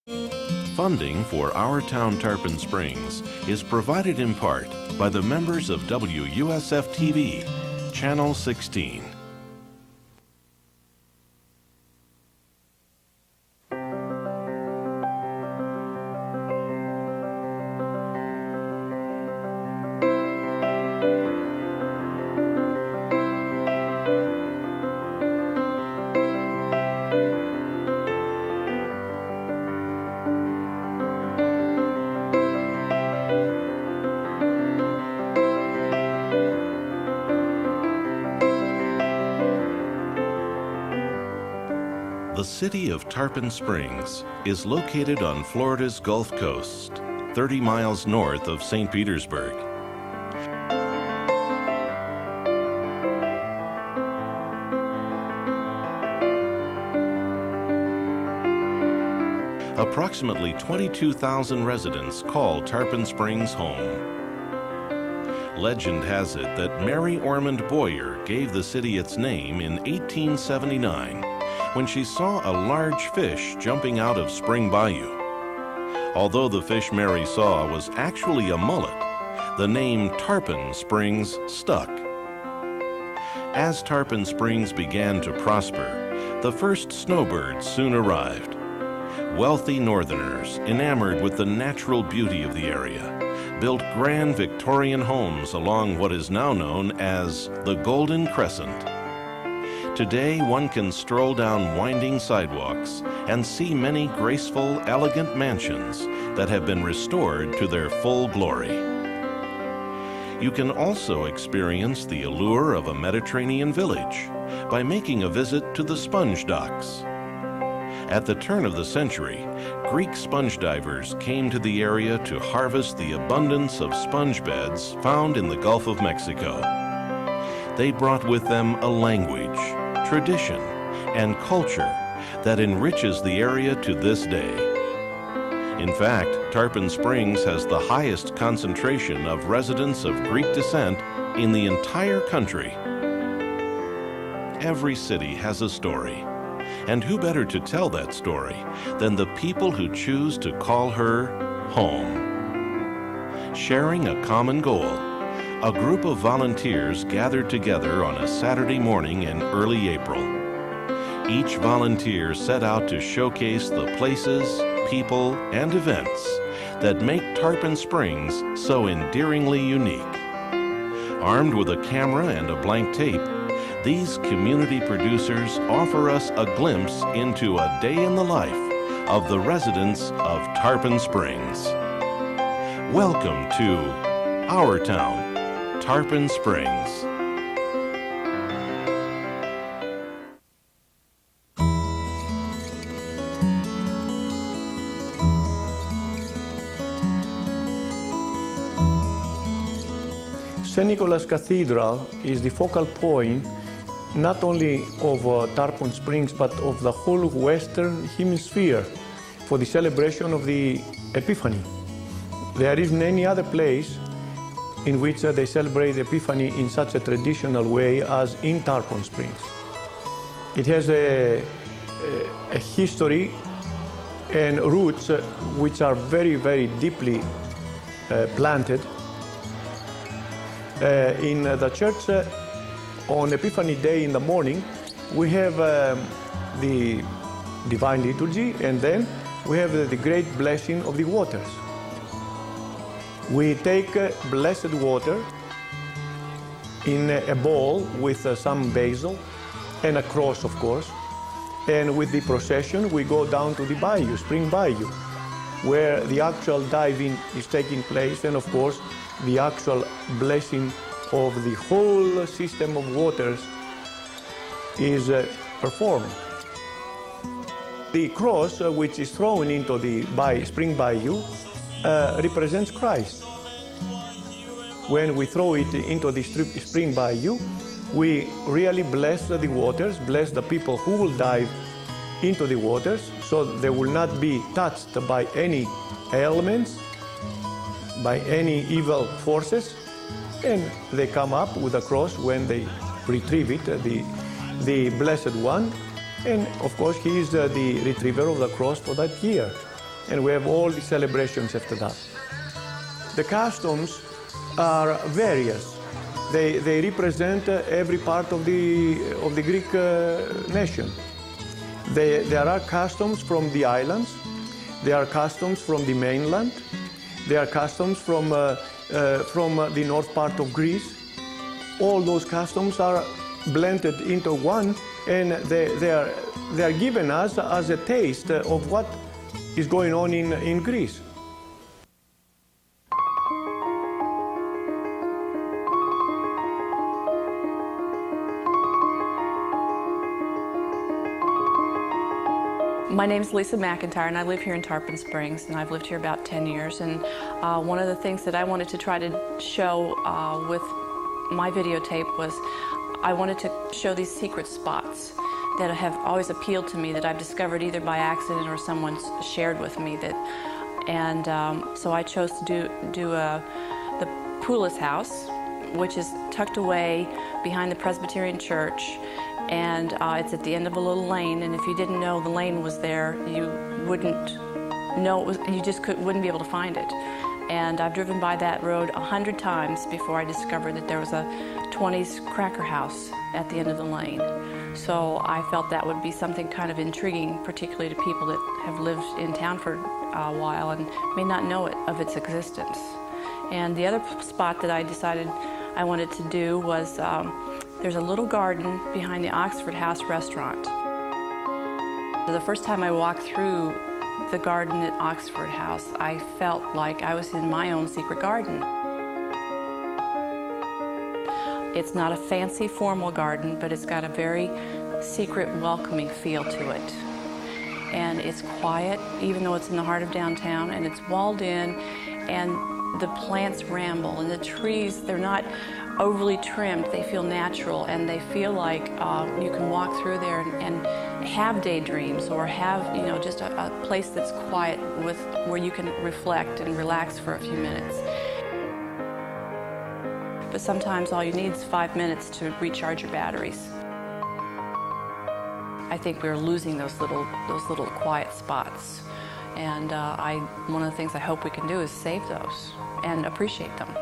Funding for Our Town Tarpon Springs is provided in part by the members of WUSF-TV, Channel 16. The city of Tarpon Springs is located on Florida's Gulf Coast, 30 miles north of St. Petersburg. Approximately 22,000 residents call Tarpon Springs home. Legend has it that Mary Ormond Boyer gave the city its name in 1879 when she saw a large fish jumping out of Spring Bayou. Although the fish Mary saw was actually a mullet, the name Tarpon Springs stuck. As Tarpon Springs began to prosper, the first snowbirds soon arrived. Wealthy northerners, enamored with the natural beauty of the area, built grand Victorian homes along what is now known as the Golden Crescent. Today, one can stroll down winding sidewalks and see many graceful, elegant mansions that have been restored to their full glory. You can also experience the allure of a Mediterranean village by making a visit to the sponge docks. At the turn of the century, Greek sponge divers came to the area to harvest the abundance of sponge beds found in the Gulf of Mexico. They brought with them a language, tradition, and culture that enriches the area to this day. In fact, Tarpon Springs has the highest concentration of residents of Greek descent in the entire country. Every city has a story, and who better to tell that story than the people who choose to call her home? Sharing a common goal, a group of volunteers gathered together on a Saturday morning in early April. Each volunteer set out to showcase the places, people, and events that make Tarpon Springs so endearingly unique. Armed with a camera and a blank tape, these community producers offer us a glimpse into a day in the life of the residents of Tarpon Springs. Welcome to Our Town, Tarpon Springs. St. Nicholas Cathedral is the focal point not only of Tarpon Springs but of the whole Western Hemisphere for the celebration of the Epiphany. There isn't any other place in which they celebrate the Epiphany in such a traditional way as in Tarpon Springs. It has a history and roots which are very, very deeply planted. In the church, on Epiphany Day in the morning, we have the Divine Liturgy, and then we have the great blessing of the waters. We take blessed water in a bowl with some basil and a cross, of course, and with the procession we go down to the bayou, Spring Bayou, where the actual diving is taking place, and of course the actual blessing of the whole system of waters is performed. The cross, which is thrown into the Spring Bayou, represents Christ. When we throw it into the Spring Bayou, we really bless the waters, bless the people who will dive into the waters, so they will not be touched by any ailments, by any evil forces, and they come up with a cross when they retrieve it, the Blessed One, and of course he is the retriever of the cross for that year. and we have all the celebrations after that. The customs are various. They represent every part of the Greek nation. There are customs from the islands, there are customs from the mainland, there are customs from the north part of Greece. All those customs are blended into one, and they are given us as a taste of what is going on in Greece. My name is Lisa McIntyre, and I live here in Tarpon Springs, and I've lived here about 10 years. And one of the things that I wanted to try to show with my videotape was I wanted to show these secret spots that have always appealed to me, that I've discovered either by accident or someone's shared with me. So I chose to do the Poulos house, which is tucked away behind the Presbyterian church. And it's at the end of a little lane, and if you didn't know the lane was there, you wouldn't know it was, you just wouldn't be able to find it. And I've driven by that road 100 times before I discovered that there was a 20s cracker house at the end of the lane. So I felt that would be something kind of intriguing, particularly to people that have lived in town for a while and may not know of its existence. And the other spot that I decided I wanted to do was there's a little garden behind the Oxford House restaurant. The first time I walked through the garden at Oxford House, I felt like I was in my own secret garden. It's not a fancy, formal garden, but it's got a very secret, welcoming feel to it. And it's quiet, even though it's in the heart of downtown, and it's walled in, and the plants ramble, and the trees, they're not overly trimmed. They feel natural, and they feel like you can walk through there and have daydreams, or have, just a place that's quiet where you can reflect and relax for a few minutes. But sometimes all you need is 5 minutes to recharge your batteries. I think we're losing those little quiet spots, and one of the things I hope we can do is save those and appreciate them.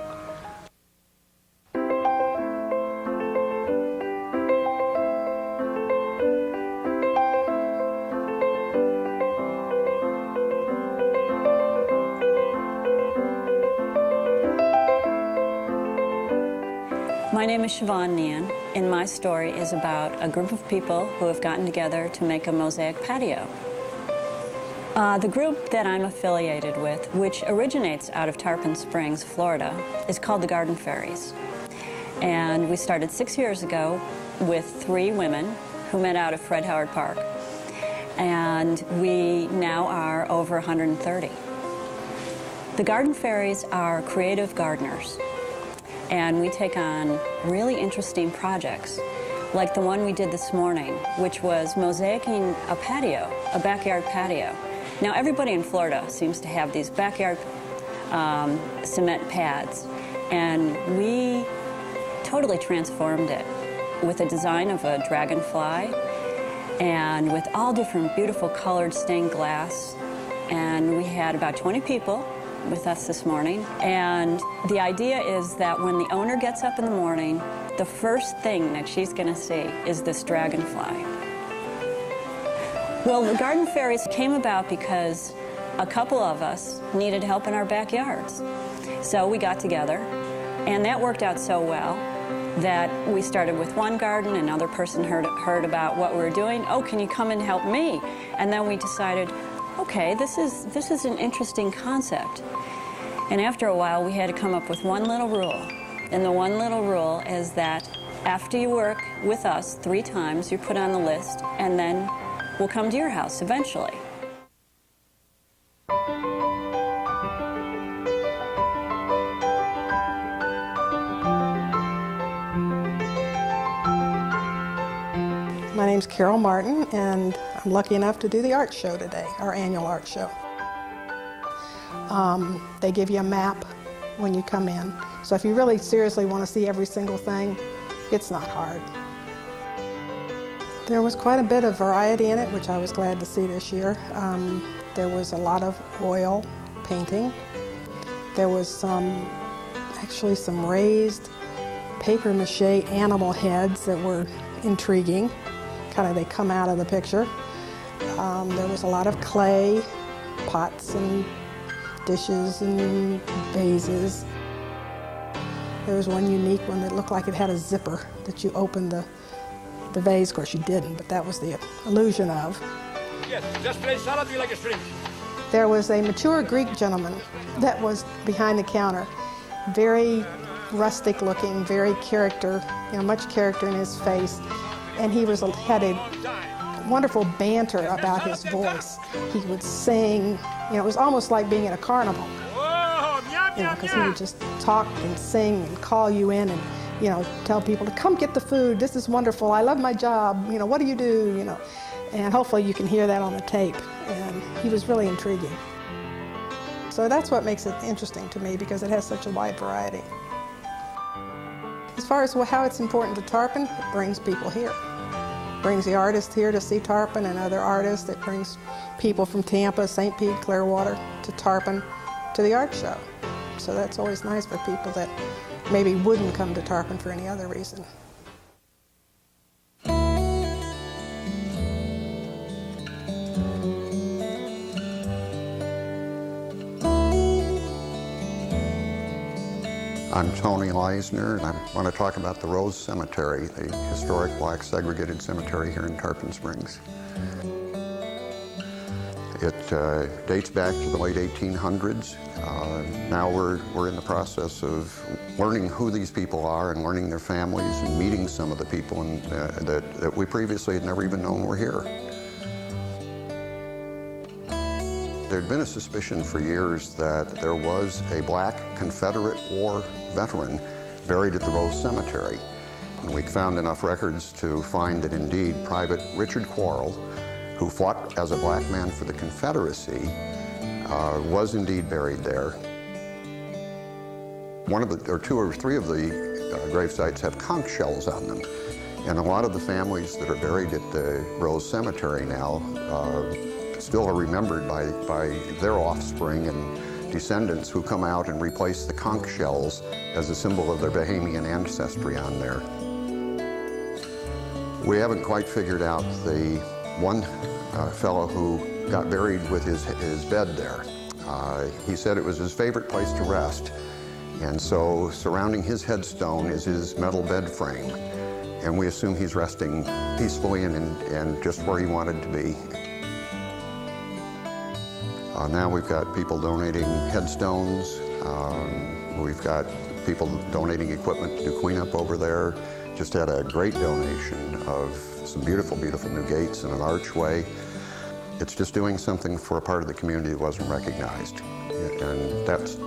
My name is Siobhan Nian, and my story is about a group of people who have gotten together to make a mosaic patio. The group that I'm affiliated with, which originates out of Tarpon Springs, Florida, is called the Garden Fairies. And we started 6 years ago with 3 women who met out at Fred Howard Park. And we now are over 130. The Garden Fairies are creative gardeners. And we take on really interesting projects, like the one we did this morning, which was mosaicing a patio, a backyard patio. Now, everybody in Florida seems to have these backyard cement pads, and we totally transformed it with a design of a dragonfly and with all different beautiful colored stained glass. And we had about 20 people with us this morning, and the idea is that when the owner gets up in the morning, the first thing that she's going to see is this dragonfly. Well, the Garden Fairies came about because a couple of us needed help in our backyards. So we got together, and that worked out so well that we started with one garden. Another person heard about what we were doing. Oh, can you come and help me? And then we decided, okay, this is an interesting concept. And after a while, we had to come up with one little rule. And the one little rule is that after you work with us 3 times, you're put on the list, and then we'll come to your house eventually. My name's Carol Martin, and I'm lucky enough to do the art show today, our annual art show. They give you a map when you come in, so if you really seriously want to see every single thing, it's not hard. There was quite a bit of variety in it, which I was glad to see this year. There was a lot of oil painting. There was actually some raised paper mache animal heads that were intriguing. Kind of they come out of the picture. There was a lot of clay, pots and dishes and vases. There was one unique one that looked like it had a zipper that you opened the vase. Of course you didn't, but that was the illusion of. Yes, just plain salad, you like a shrimp. There was a mature Greek gentleman that was behind the counter. Very rustic looking, very character, much character in his face. And he had a wonderful banter about his voice. He would sing, it was almost like being at a carnival. Because he would just talk and sing and call you in and, tell people to come get the food. This is wonderful. I love my job. What do you do? And hopefully you can hear that on the tape. And he was really intriguing. So that's what makes it interesting to me, because it has such a wide variety. As far as how it's important to Tarpon, it brings people here. It brings the artists here to see Tarpon and other artists. It brings people from Tampa, St. Pete, Clearwater to Tarpon to the art show. So that's always nice for people that maybe wouldn't come to Tarpon for any other reason. I'm Tony Leisner, and I want to talk about the Rose Cemetery, the historic black segregated cemetery here in Tarpon Springs. It dates back to the late 1800s. Now we're in the process of learning who these people are and learning their families and meeting some of the people that we previously had never even known were here. There'd been a suspicion for years that there was a black Confederate War veteran buried at the Rose Cemetery. And we found enough records to find that indeed Private Richard Quarrel, who fought as a black man for the Confederacy, was indeed buried there. Two or three of the grave sites have conch shells on them. And a lot of the families that are buried at the Rose Cemetery now still are remembered by their offspring and descendants who come out and replace the conch shells as a symbol of their Bahamian ancestry on there. We haven't quite figured out the one fellow who got buried with his bed there. He said it was his favorite place to rest, and so surrounding his headstone is his metal bed frame, and we assume he's resting peacefully and just where he wanted to be. Now we've got people donating headstones. We've got people donating equipment to do cleanup over there. Just had a great donation of some beautiful, beautiful new gates and an archway. It's just doing something for a part of the community that wasn't recognized. And that's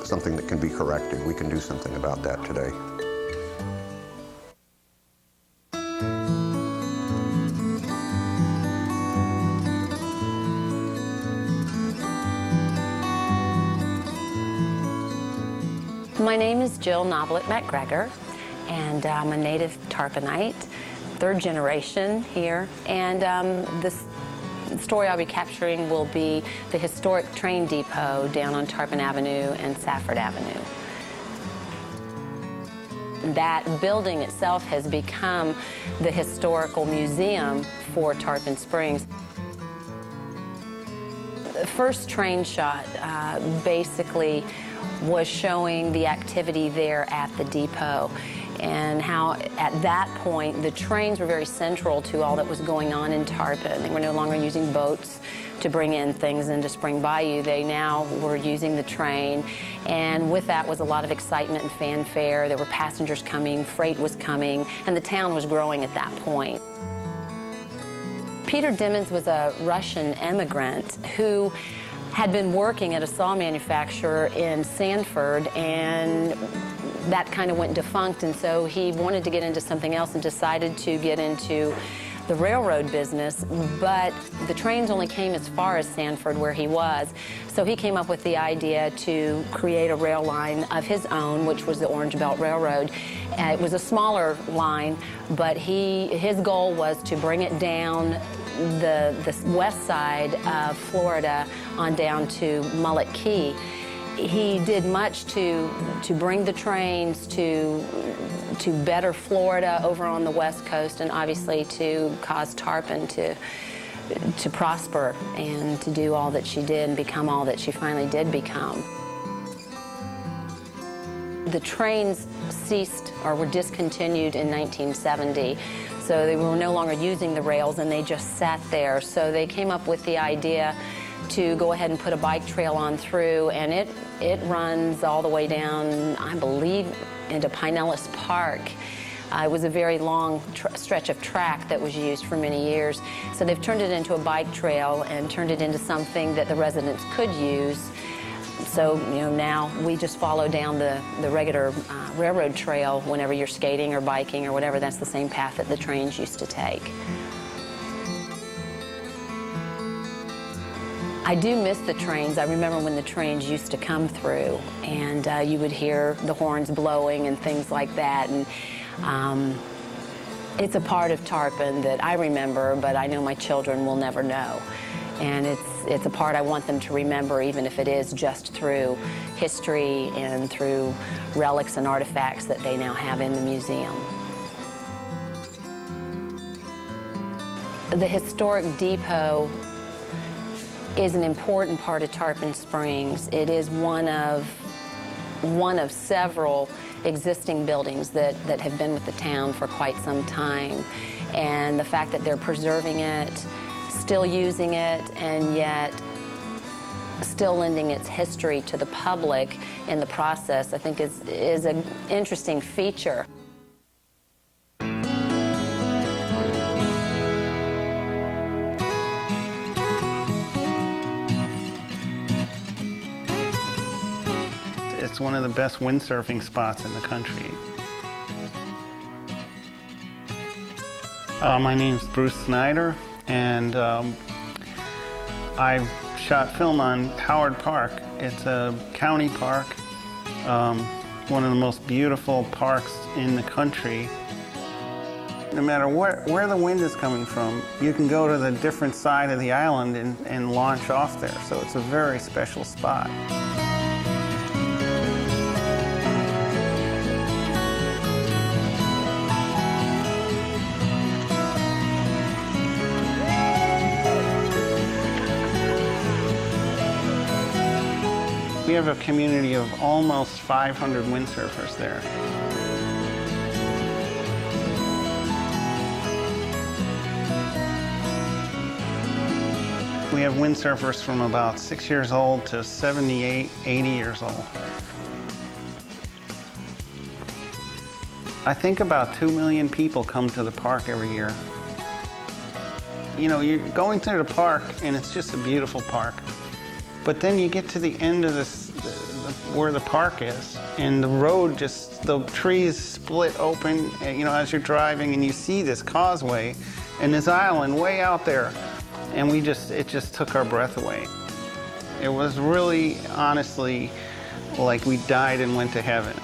something that can be corrected. We can do something about that today. My name is Jill Noblet McGregor, and I'm a native Tarponite, third generation here. And this story I'll be capturing will be the historic train depot down on Tarpon Avenue and Safford Avenue. That building itself has become the historical museum for Tarpon Springs. The first train shot basically was showing the activity there at the depot and how at that point the trains were very central to all that was going on in Tarpon. They were no longer using boats to bring in things into Spring Bayou. They now were using the train, and with that was a lot of excitement and fanfare. There were passengers coming, freight was coming, and the town was growing at that point. Peter Dimmons was a Russian immigrant who had been working at a saw manufacturer in Sanford, and that kind of went defunct, and so he wanted to get into something else and decided to get into the railroad business, but the trains only came as far as Sanford where he was, so he came up with the idea to create a rail line of his own, which was the Orange Belt Railroad. It was a smaller line, but his goal was to bring it down the west side of Florida on down to Mullet Key. He did much to bring the trains to better Florida over on the west coast, and obviously to cause Tarpon to prosper and to do all that she did and become all that she finally did become. The trains ceased or were discontinued in 1970, so they were no longer using the rails and they just sat there. So they came up with the idea to go ahead and put a bike trail on through, and it runs all the way down, I believe, into Pinellas Park. It was a very long stretch of track that was used for many years. So they've turned it into a bike trail and turned it into something that the residents could use. So, you know, now we just follow down the regular railroad trail whenever you're skating or biking or whatever. That's the same path that the trains used to take. I do miss the trains. I remember when the trains used to come through, and you would hear the horns blowing and things like that. And it's a part of Tarpon that I remember, but I know my children will never know. And it's a part I want them to remember, even if it is just through history and through relics and artifacts that they now have in the museum. The historic depot is an important part of Tarpon Springs. It is one of several existing buildings that have been with the town for quite some time. And the fact that they're preserving it, still using it, and yet still lending its history to the public in the process, I think is an interesting feature. It's one of the best windsurfing spots in the country. My name's Bruce Snyder, and I shot film on Howard Park. It's a county park, one of the most beautiful parks in the country. No matter where the wind is coming from, you can go to the different side of the island and launch off there, so it's a very special spot. We have a community of almost 500 windsurfers there. We have windsurfers from about 6 years old to 78, 80 years old. I think about 2 million people come to the park every year. You know, you're going through the park and it's just a beautiful park. But then you get to the end of where the park is, and the road the trees split open, you know, as you're driving, and you see this causeway and this island way out there, and it just took our breath away. It was really, honestly, like we died and went to heaven.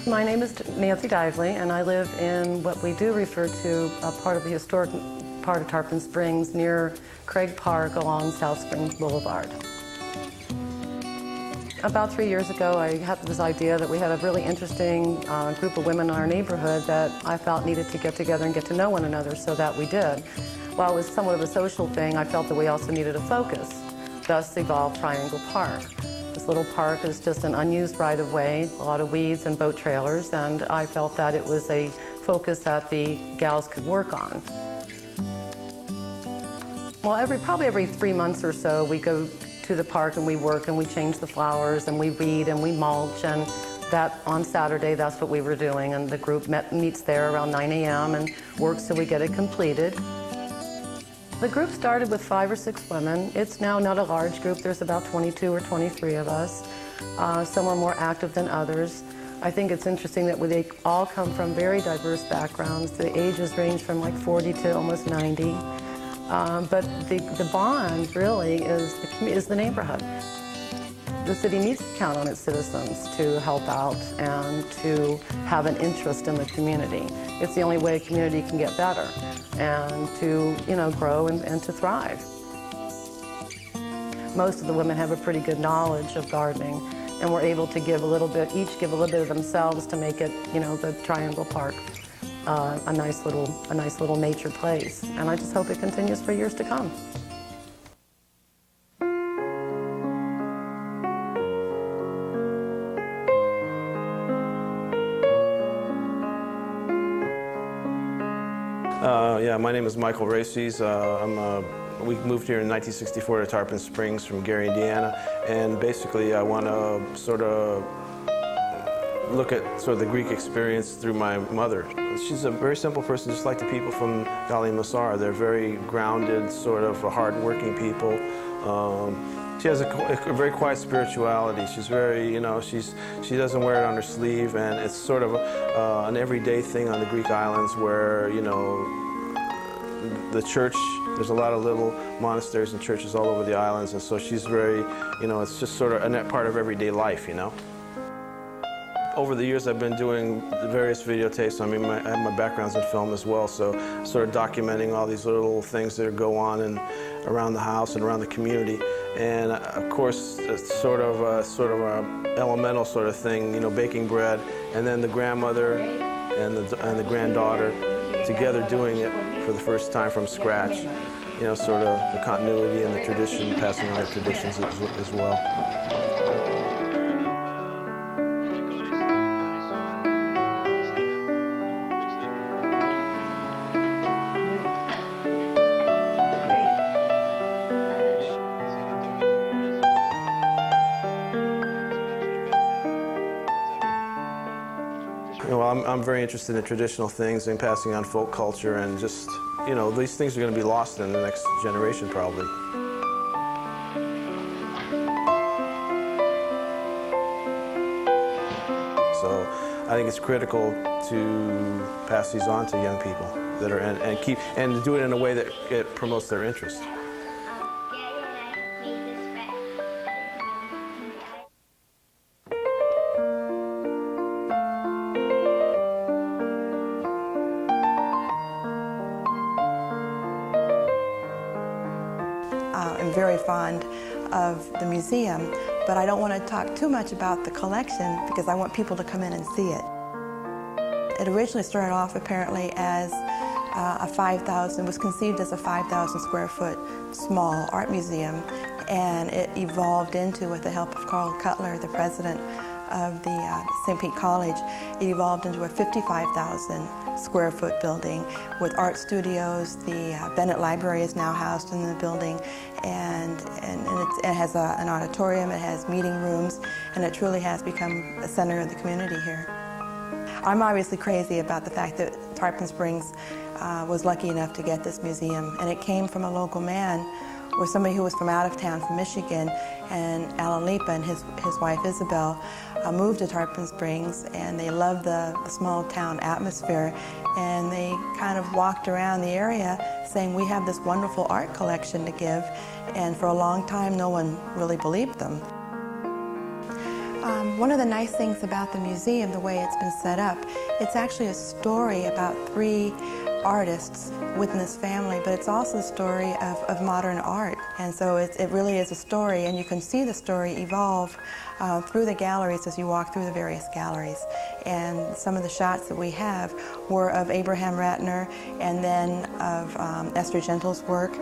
My name is Nancy Dively, and I live in what we do refer to a part of the historic part of Tarpon Springs near Craig Park along South Springs Boulevard. About 3 years ago, I had this idea that we had a really interesting group of women in our neighborhood that I felt needed to get together and get to know one another, so that we did. While it was somewhat of a social thing, I felt that we also needed a focus, thus evolved Triangle Park. This little park is just an unused right-of-way, a lot of weeds and boat trailers, and I felt that it was a focus that the gals could work on. Well, probably every 3 months or so, we go to the park and we work and we change the flowers and we weed and we mulch, and that on Saturday, that's what we were doing, and the group meets there around 9 a.m. and works till we get it completed. The group started with 5 or 6 women. It's now not a large group. There's about 22 or 23 of us. Some are more active than others. I think it's interesting that they all come from very diverse backgrounds. The ages range from like 40 to almost 90. But the bond really is the neighborhood. The city needs to count on its citizens to help out and to have an interest in the community. It's the only way a community can get better and to, grow and to thrive. Most of the women have a pretty good knowledge of gardening, and we're able to give a little bit, each give a little bit of themselves to make it, the Triangle Park a nice little nature place. And I just hope it continues for years to come. Yeah, my name is Michael Races. We moved here in 1964 to Tarpon Springs from Gary, Indiana, and basically I want to sort of look at sort of the Greek experience through my mother. She's a very simple person, just like the people from Gali Masar. They're very grounded, sort of hard-working people. She has a very quiet spirituality. She's very, she doesn't wear it on her sleeve, and it's sort of an everyday thing on the Greek islands where, the church, there's a lot of little monasteries and churches all over the islands, and so she's very, it's just sort of a part of everyday life, Over the years, I've been doing various videotapes. I mean, I have my backgrounds in film as well, so sort of documenting all these little things that go on around the house and around the community. And of course, it's sort of a elemental sort of thing, baking bread, and then the grandmother and the granddaughter together doing it for the first time from scratch. Sort of the continuity and the tradition, passing on the traditions as well. Well, I'm very interested in traditional things and passing on folk culture, and just, these things are going to be lost in the next generation probably. So I think it's critical to pass these on to young people that are and do it in a way that it promotes their interest. I'm very fond of the museum, but I don't want to talk too much about the collection because I want people to come in and see it. It originally started off apparently as was conceived as a 5,000 square foot small art museum, and it evolved into, with the help of Carl Cutler, the president of the St. Pete College, it evolved into a 55,000 square foot building with art studios. The Bennett Library is now housed in the building, and it has an auditorium, it has meeting rooms, and it truly has become a center of the community here. I'm obviously crazy about the fact that Tarpon Springs was lucky enough to get this museum, and it came from a local man, or somebody who was from out of town, from Michigan, and Alan Lipa and his wife Isabel moved to Tarpon Springs, and they loved the small town atmosphere, and they kind of walked around the area saying, we have this wonderful art collection to give, and for a long time no one really believed them. One of the nice things about the museum, the way it's been set up, it's actually a story about 3 artists within this family, but it's also a story of modern art. And so it really is a story, and you can see the story evolve through the galleries as you walk through the various galleries. And some of the shots that we have were of Abraham Ratner, and then of Esther Gentle's work,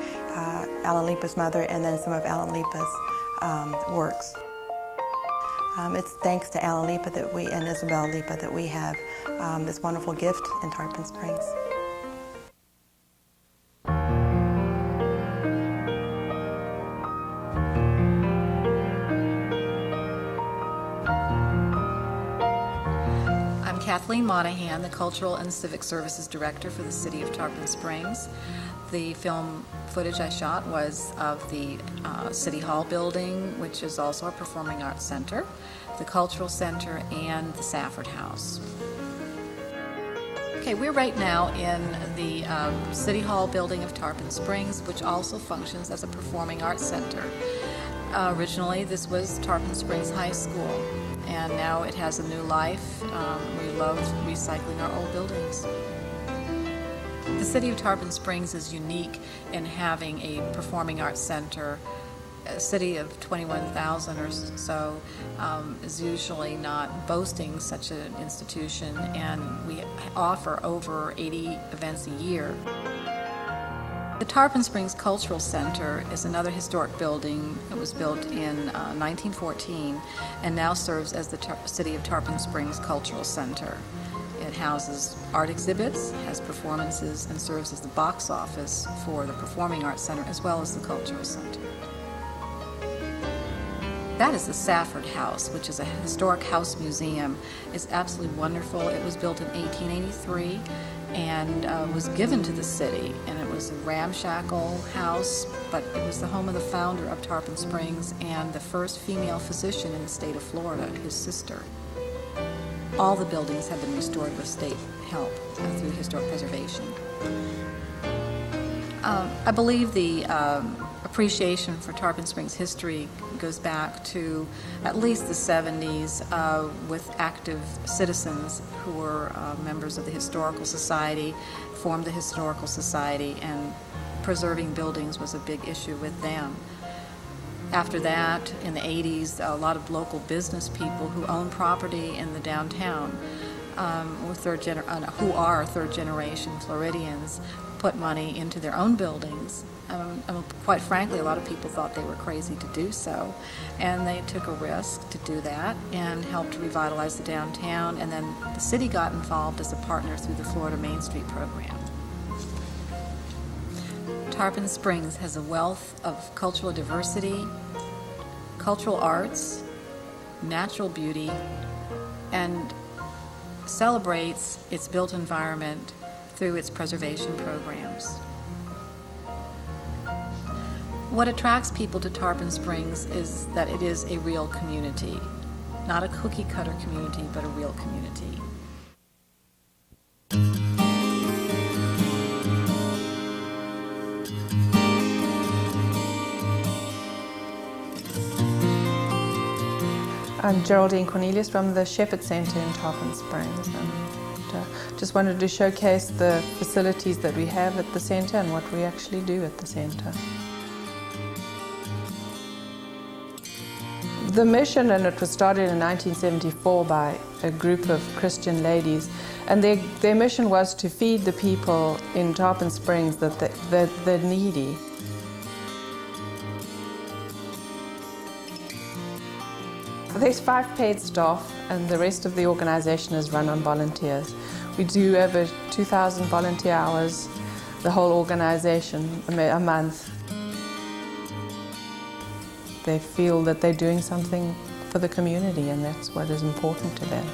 Alan Lipa's mother, and then some of Alan Lipa's works. It's thanks to Alan Lipa and Isabel Lipa that we have this wonderful gift in Tarpon Springs. I'm Kathleen Monahan, the Cultural and Civic Services Director for the City of Tarpon Springs. The film footage I shot was of the City Hall building, which is also a performing arts center, the Cultural Center, and the Safford House. Okay, we're right now in the City Hall building of Tarpon Springs, which also functions as a performing arts center. Originally, this was Tarpon Springs High School, and now it has a new life. We love recycling our old buildings. The city of Tarpon Springs is unique in having a performing arts center. A city of 21,000 or so is usually not boasting such an institution, and we offer over 80 events a year. The Tarpon Springs Cultural Center is another historic building. It was built in 1914 and now serves as the City of Tarpon Springs Cultural Center. It houses art exhibits, has performances, and serves as the box office for the Performing Arts Center as well as the Cultural Center. That is the Safford House, which is a historic house museum. It's absolutely wonderful. It was built in 1883 and was given to the city, and it was a ramshackle house, but it was the home of the founder of Tarpon Springs and the first female physician in the state of Florida, his sister. All the buildings have been restored with state help through historic preservation. I believe the appreciation for Tarpon Springs history goes back to at least the 70s with active citizens who were members of the Historical Society, formed the Historical Society, and preserving buildings was a big issue with them. After that, in the 80s, a lot of local business people who own property in the downtown, who are third-generation Floridians, put money into their own buildings. Quite frankly, a lot of people thought they were crazy to do so, and they took a risk to do that and helped revitalize the downtown, and then the city got involved as a partner through the Florida Main Street program. Tarpon Springs has a wealth of cultural diversity, cultural arts, natural beauty, and celebrates its built environment through its preservation programs. What attracts people to Tarpon Springs is that it is a real community, not a cookie-cutter community, but a real community. I'm Geraldine Cornelius from the Shepherd Center in Tarpon Springs, and just wanted to showcase the facilities that we have at the center and what we actually do at the center. The mission, and it was started in 1974 by a group of Christian ladies, and their mission was to feed the people in Tarpon Springs, the needy. There's 5 paid staff, and the rest of the organization is run on volunteers. We do over 2,000 volunteer hours, the whole organization, a month. They feel that they're doing something for the community, and that's what is important to them.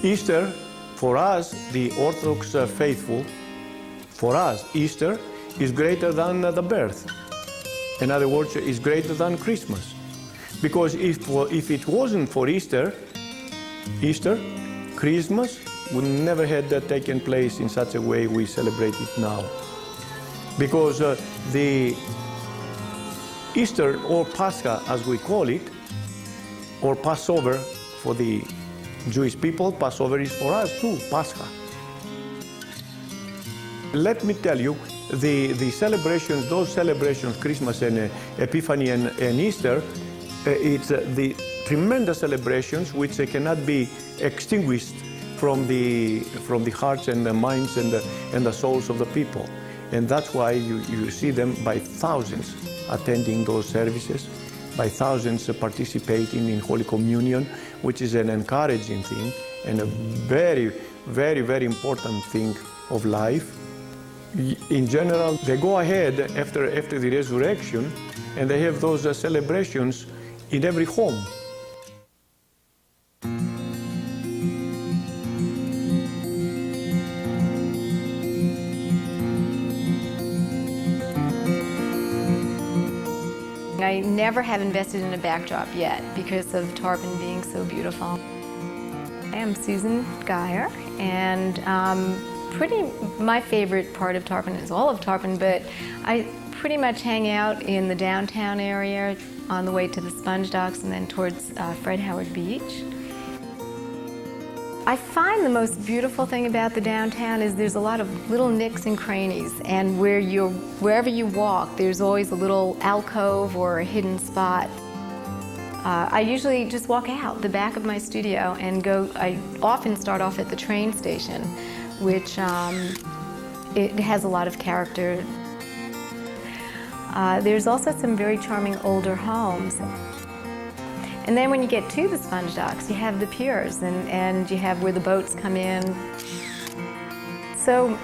Easter, for us, the Orthodox faithful, for us, Easter is greater than the birth. In other words, is greater than Christmas. Because if it wasn't for Easter, Christmas would never have taken place in such a way we celebrate it now. Because the Easter, or Pascha as we call it, or Passover for the Jewish people, Passover is for us too, Pascha. Let me tell you, the celebrations, those celebrations, Christmas and Epiphany and Easter, it's the tremendous celebrations which cannot be extinguished from the hearts and the minds and the souls of the people. And that's why you see them by thousands attending those services, by thousands participating in Holy Communion, which is an encouraging thing and a very, very, very important thing of life. In general, they go ahead after the resurrection, and they have those celebrations in every home. I never have invested in a backdrop yet because of Tarpon being so beautiful. I am Susan Geyer, and my favorite part of Tarpon is all of Tarpon, but I pretty much hang out in the downtown area on the way to the Sponge Docks and then towards Fred Howard Beach. I find the most beautiful thing about the downtown is there's a lot of little nooks and crannies, and wherever you walk, there's always a little alcove or a hidden spot. I usually just walk out the back of my studio and I often start off at the train station, which it has a lot of character. There's also some very charming older homes. And then when you get to the Sponge Docks, you have the piers and you have where the boats come in. So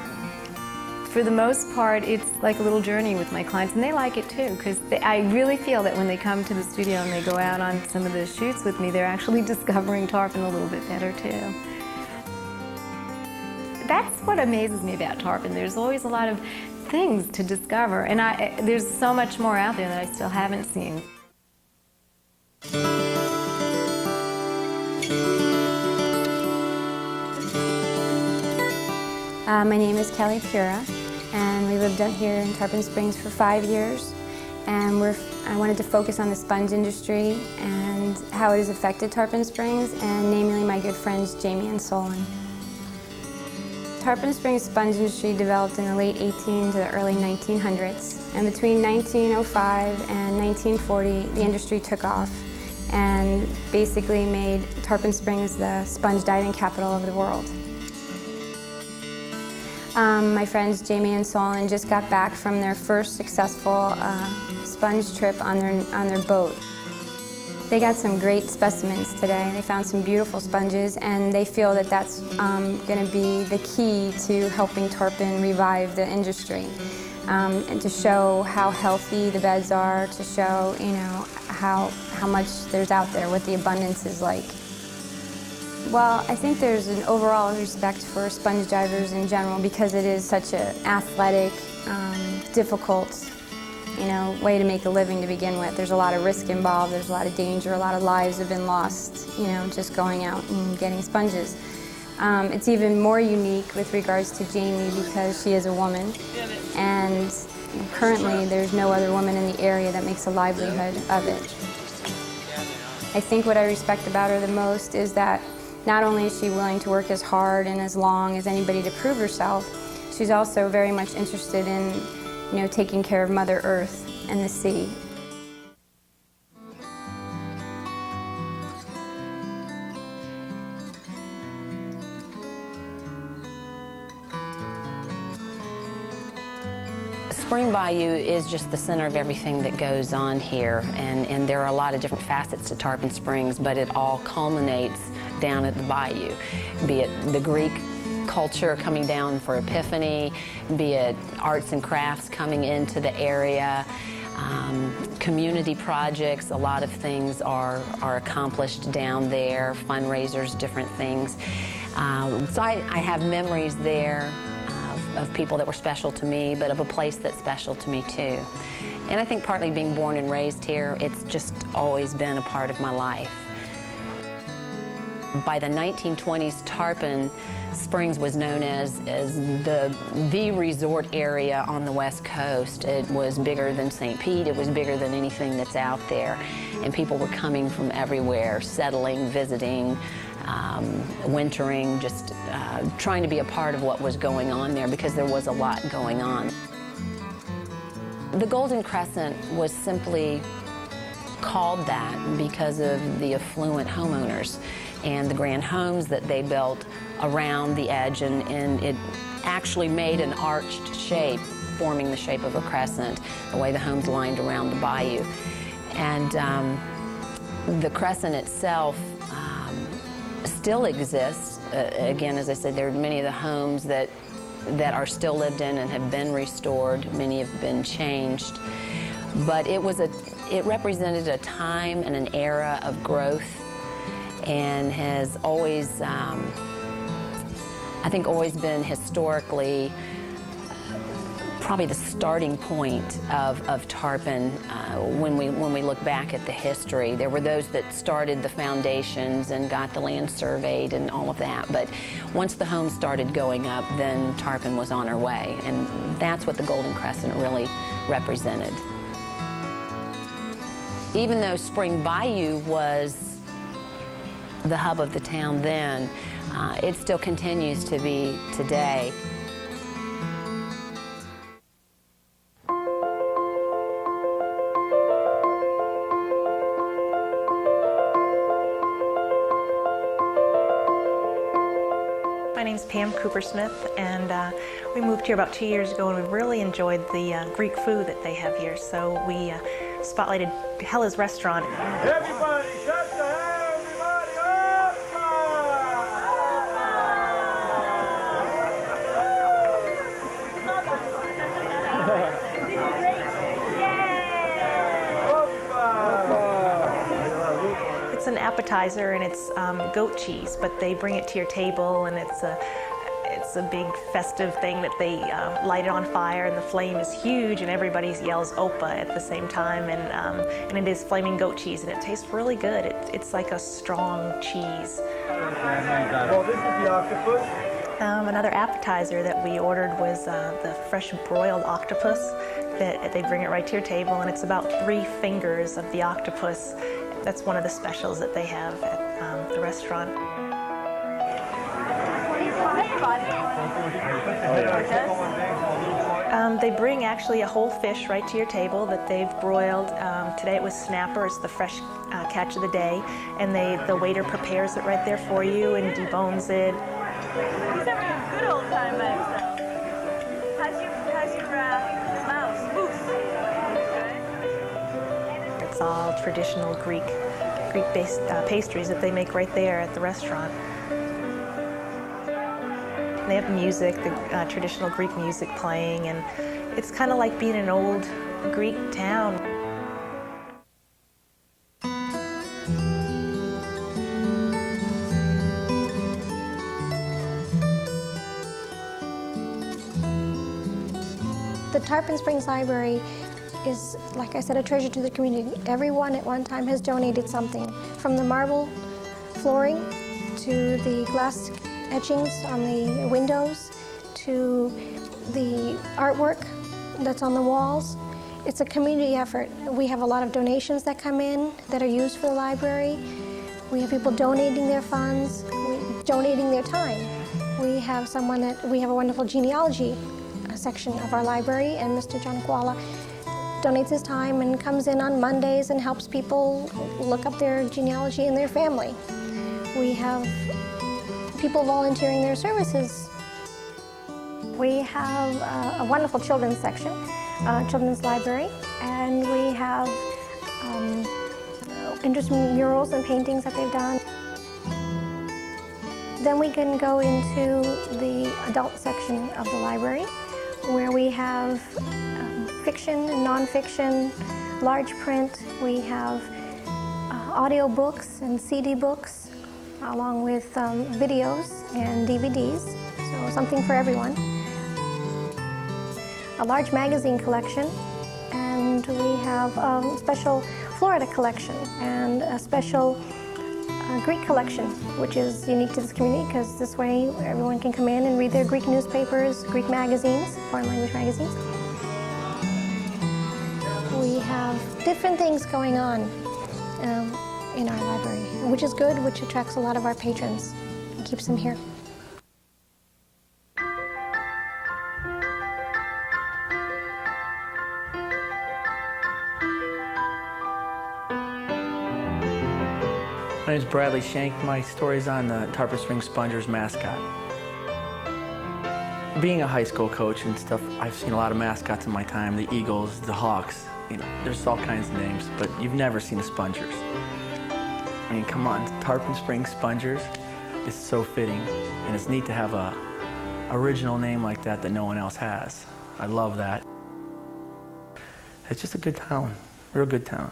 for the most part, it's like a little journey with my clients, and they like it too, because I really feel that when they come to the studio and they go out on some of the shoots with me, they're actually discovering Tarpon a little bit better too. That's what amazes me about Tarpon. There's always a lot of things to discover, and there's so much more out there that I still haven't seen. My name is Kelly Pura, and we lived out here in Tarpon Springs for 5 years. And I wanted to focus on the sponge industry and how it has affected Tarpon Springs, and namely my good friends Jamie and Solon. Tarpon Springs sponge industry developed in the late 18 to the early 1900s, and between 1905 and 1940 the industry took off and basically made Tarpon Springs the sponge diving capital of the world. My friends Jamie and Solon just got back from their first successful sponge trip on their boat. They got some great specimens today. They found some beautiful sponges, and they feel that that's going to be the key to helping Tarpon revive the industry, and to show how healthy the beds are, to show how much there's out there, what the abundance is like. Well, I think there's an overall respect for sponge divers in general because it is such an athletic, difficult, way to make a living to begin with. There's a lot of risk involved, there's a lot of danger, a lot of lives have been lost, just going out and getting sponges. It's even more unique with regards to Jamie because she is a woman, and currently there's no other woman in the area that makes a livelihood of it. I think what I respect about her the most is that not only is she willing to work as hard and as long as anybody to prove herself, she's also very much interested in, taking care of Mother Earth and the sea. Spring Bayou is just the center of everything that goes on here, and there are a lot of different facets to Tarpon Springs, but it all culminates down at the bayou, be it the Greek culture coming down for Epiphany, be it arts and crafts coming into the area, community projects. A lot of things are accomplished down there, fundraisers, different things. So I have memories there of people that were special to me, but of a place that's special to me too. And I think partly being born and raised here, it's just always been a part of my life. By the 1920s, Tarpon Springs was known as the resort area on the West Coast. It was bigger than St. Pete, it was bigger than anything that's out there. And people were coming from everywhere, settling, visiting, wintering, just trying to be a part of what was going on there because there was a lot going on. The Golden Crescent was simply called that because of the affluent homeowners and the grand homes that they built around the edge, and it actually made an arched shape, forming the shape of a crescent, the way the homes lined around the bayou. And the crescent itself still exists. Again, as I said, there are many of the homes that are still lived in and have been restored. Many have been changed. But it represented a time and an era of growth, and has always, I think, always been historically probably the starting point of Tarpon when we look back at the history. There were those that started the foundations and got the land surveyed and all of that, but once the homes started going up, then Tarpon was on her way, and that's what the Golden Crescent really represented. Even though Spring Bayou was the hub of the town then, it still continues to be today. My name's Pam Cooper-Smith, and we moved here about 2 years ago, and we really enjoyed the Greek food that they have here. So we spotlighted Hella's restaurant. Everybody, shut the hell, everybody up! It's an appetizer, and it's goat cheese, but they bring it to your table, and it's a big festive thing that they light it on fire, and the flame is huge, and everybody yells "Opa" at the same time, and it is flaming goat cheese, and it tastes really good. It's like a strong cheese. Well, this is the octopus. Another appetizer that we ordered was the fresh broiled octopus. That they bring it right to your table, and it's about 3 fingers of the octopus. That's one of the specials that they have at the restaurant. They bring actually a whole fish right to your table that they've broiled. Today it was snapper, it's the fresh catch of the day, and the waiter prepares it right there for you and debones it. He's having a good old time by himself. How's your mouse? Moose. Okay. It's all traditional Greek-based pastries that they make right there at the restaurant. They have music, the traditional Greek music playing, and it's kind of like being in an old Greek town. The Tarpon Springs Library is, like I said, a treasure to the community. Everyone at one time has donated something, from the marble flooring to the glass etchings on the windows to the artwork that's on the walls. It's a community effort. We have a lot of donations that come in that are used for the library. We have people donating their funds, donating their time. We have a wonderful genealogy section of our library, and Mr. John Kuala donates his time and comes in on Mondays and helps people look up their genealogy and their family. We have people volunteering their services. We have a wonderful children's section, children's library, and we have interesting murals and paintings that they've done. Then we can go into the adult section of the library, where we have fiction and nonfiction, large print. We have audio books and CD books, along with videos and DVDs, so something for everyone. A large magazine collection, and we have a special Florida collection and a special Greek collection, which is unique to this community because this way everyone can come in and read their Greek newspapers, Greek magazines, foreign language magazines. We have different things going on in our library, which is good, which attracts a lot of our patrons and keeps them here. My name's Bradley Shank. My story's on the Tarpon Springs Spongers mascot. Being a high school coach and stuff, I've seen a lot of mascots in my time, the Eagles, the Hawks, there's all kinds of names, but you've never seen the Spongers. I mean, come on, Tarpon Springs Spongers is so fitting, and it's neat to have a original name like that no one else has. I love that. It's just a good town, real good town.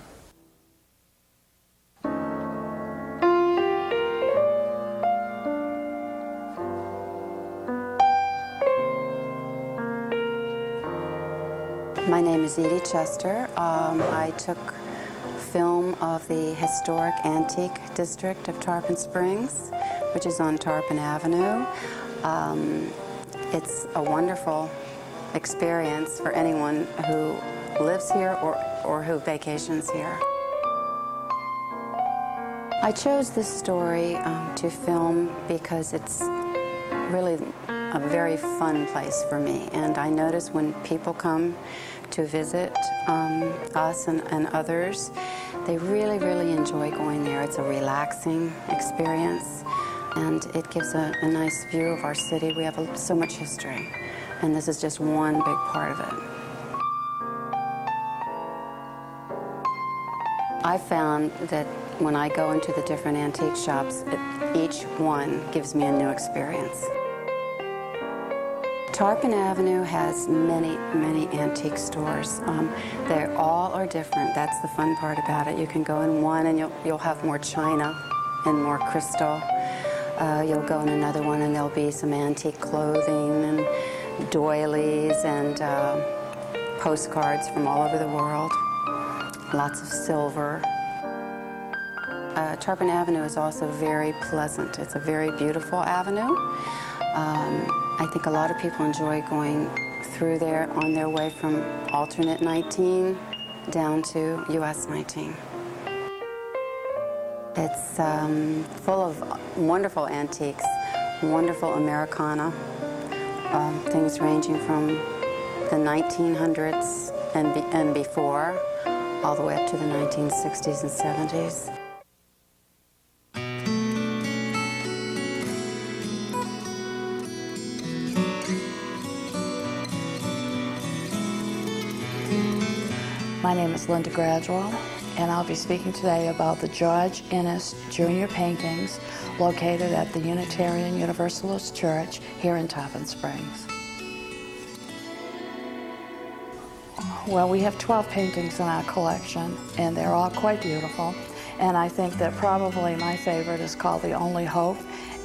My name is Edie Chester. I took film of the historic antique district of Tarpon Springs, which is on Tarpon Avenue. It's a wonderful experience for anyone who lives here or who vacations here. I chose this story to film because it's really a very fun place for me, and I notice when people come to visit us and others, they really, really enjoy going there. It's a relaxing experience, and it gives a nice view of our city. We have so much history, and this is just one big part of it. I found that when I go into the different antique shops, each one gives me a new experience. Tarpon Avenue has many, many antique stores. They all are different. That's the fun part about it. You can go in one and you'll have more china and more crystal. You'll go in another one and there'll be some antique clothing and doilies and postcards from all over the world. Lots of silver. Tarpon Avenue is also very pleasant. It's a very beautiful avenue. I think a lot of people enjoy going through there on their way from alternate 19 down to US 19. It's full of wonderful antiques, wonderful Americana, things ranging from the 1900s and before, all the way up to the 1960s and 70s. My name is Linda Gradwell, and I'll be speaking today about the George Innes Jr. paintings located at the Unitarian Universalist Church here in Tarpon Springs. Well, we have 12 paintings in our collection, and they're all quite beautiful. And I think that probably my favorite is called The Only Hope,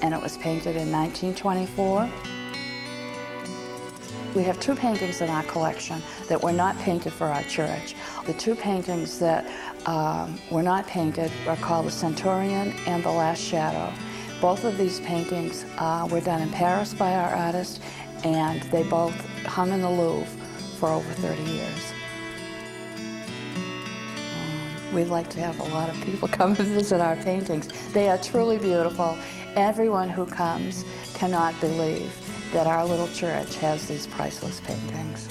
and it was painted in 1924. We have 2 paintings in our collection that were not painted for our church. The 2 paintings that were not painted are called The Centurion and The Last Shadow. Both of these paintings were done in Paris by our artist, and they both hung in the Louvre for over 30 years. We'd like to have a lot of people come and visit our paintings. They are truly beautiful. Everyone who comes cannot believe that our little church has these priceless paintings.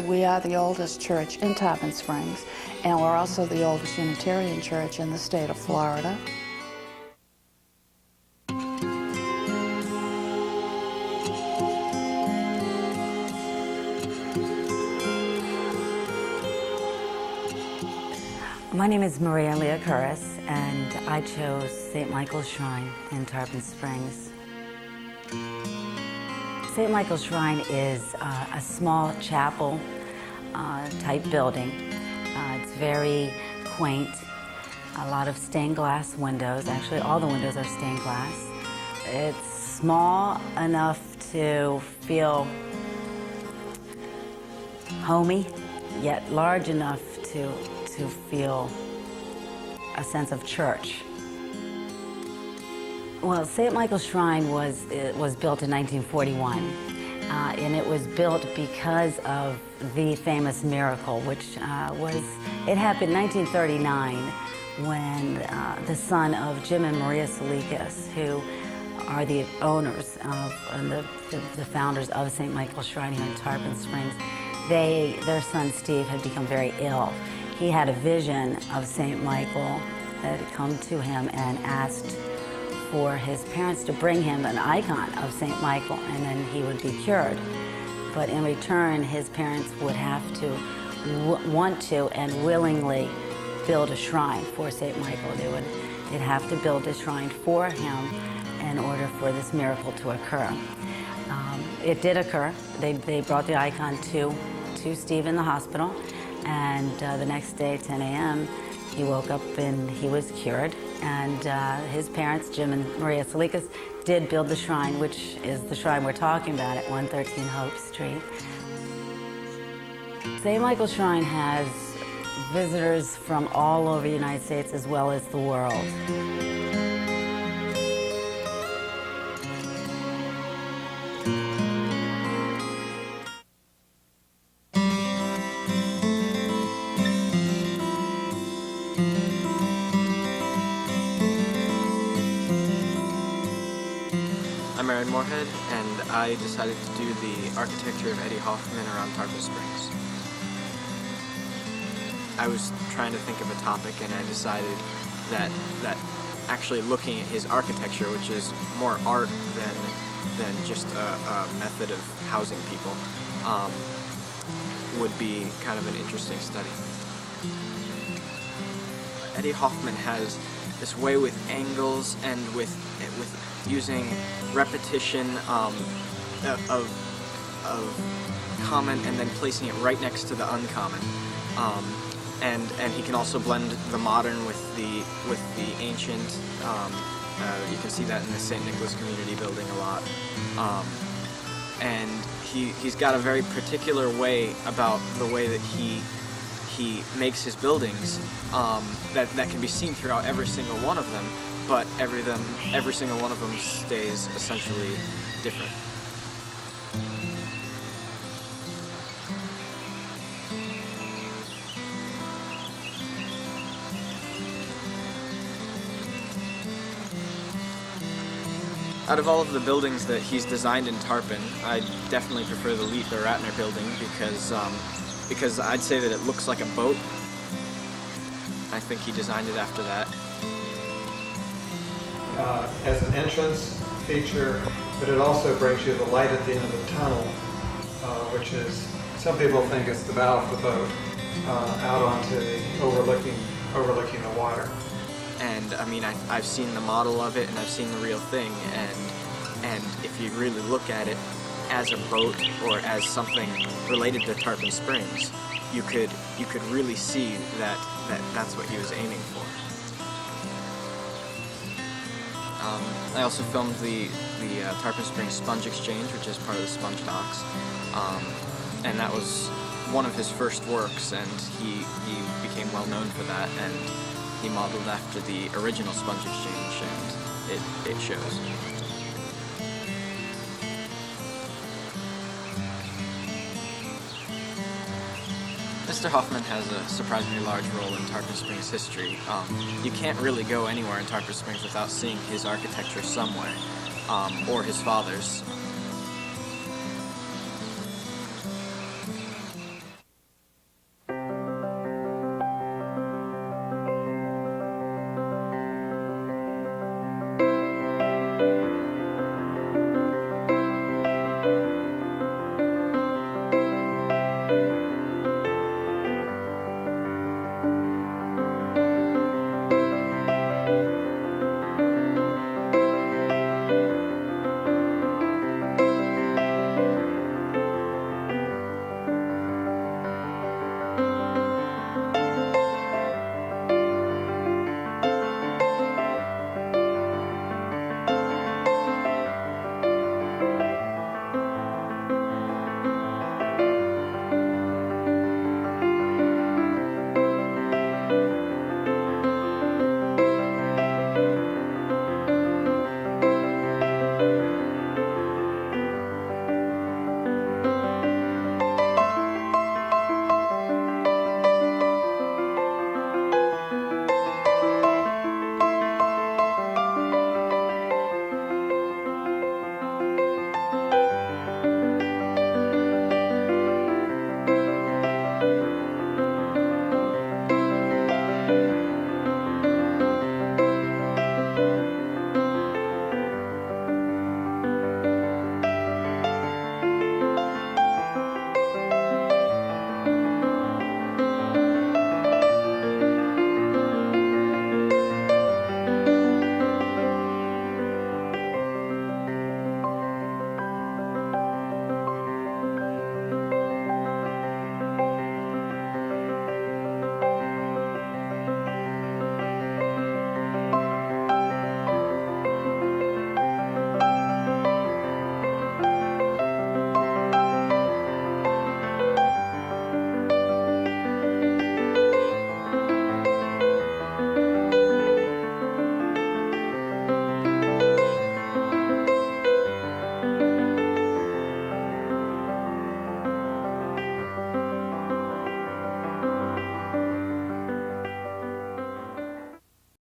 We are the oldest church in Tarpon Springs, and we're also the oldest Unitarian church in the state of Florida. My name is Maria Leah Curris, and I chose St. Michael's Shrine in Tarpon Springs. St. Michael's Shrine is a small chapel type building. It's very quaint, a lot of stained glass windows. Actually, all the windows are stained glass. It's small enough to feel homey, yet large enough to feel a sense of church. Well, St. Michael's Shrine was built in 1941, and it was built because of the famous miracle, which it happened in 1939 when the son of Jim and Maria Salikas, who are the owners and the founders of St. Michael's Shrine here in Tarpon Springs, their son Steve had become very ill. He had a vision of St. Michael that had come to him and asked for his parents to bring him an icon of St. Michael, and then he would be cured. But in return, his parents would have to want to and willingly build a shrine for St. Michael. They'd have to build a shrine for him in order for this miracle to occur. It did occur. They brought the icon to Steve in the hospital, and the next day at 10 a.m., he woke up and he was cured. And his parents, Jim and Maria Salikas, did build the shrine, which is the shrine we're talking about at 113 Hope Street. St. Michael Shrine has visitors from all over the United States as well as the world. I'm Aaron Moorhead, and I decided to do the architecture of Eddie Hoffman around Tarpon Springs. I was trying to think of a topic, and I decided that actually looking at his architecture, which is more art than just a method of housing people, would be kind of an interesting study. Eddie Hoffman has this way with angles and with using repetition of common and then placing it right next to the uncommon. And he can also blend the modern with the ancient. You can see that in the St. Nicholas Community Building a lot. And he's got a very particular way about the way that he makes his buildings that can be seen throughout every single one of them, but every single one of them stays essentially different. Out of all of the buildings that he's designed in Tarpon, I definitely prefer the Ratner building because I'd say that it looks like a boat. I think he designed it after that. As an entrance feature, but it also brings you the light at the end of the tunnel, which is, some people think it's the bow of the boat, out onto the overlooking the water. And I mean, I've seen the model of it and I've seen the real thing, and if you really look at it as a boat or as something related to Tarpon Springs, you could really see that's what he was aiming for. I also filmed the Tarpon Springs Sponge Exchange, which is part of the Sponge Docks, and that was one of his first works, and he became well known for that, and he modeled after the original Sponge Exchange, and it shows. Mr. Hoffman has a surprisingly large role in Tarpon Springs history. You can't really go anywhere in Tarpon Springs without seeing his architecture somewhere, or his father's.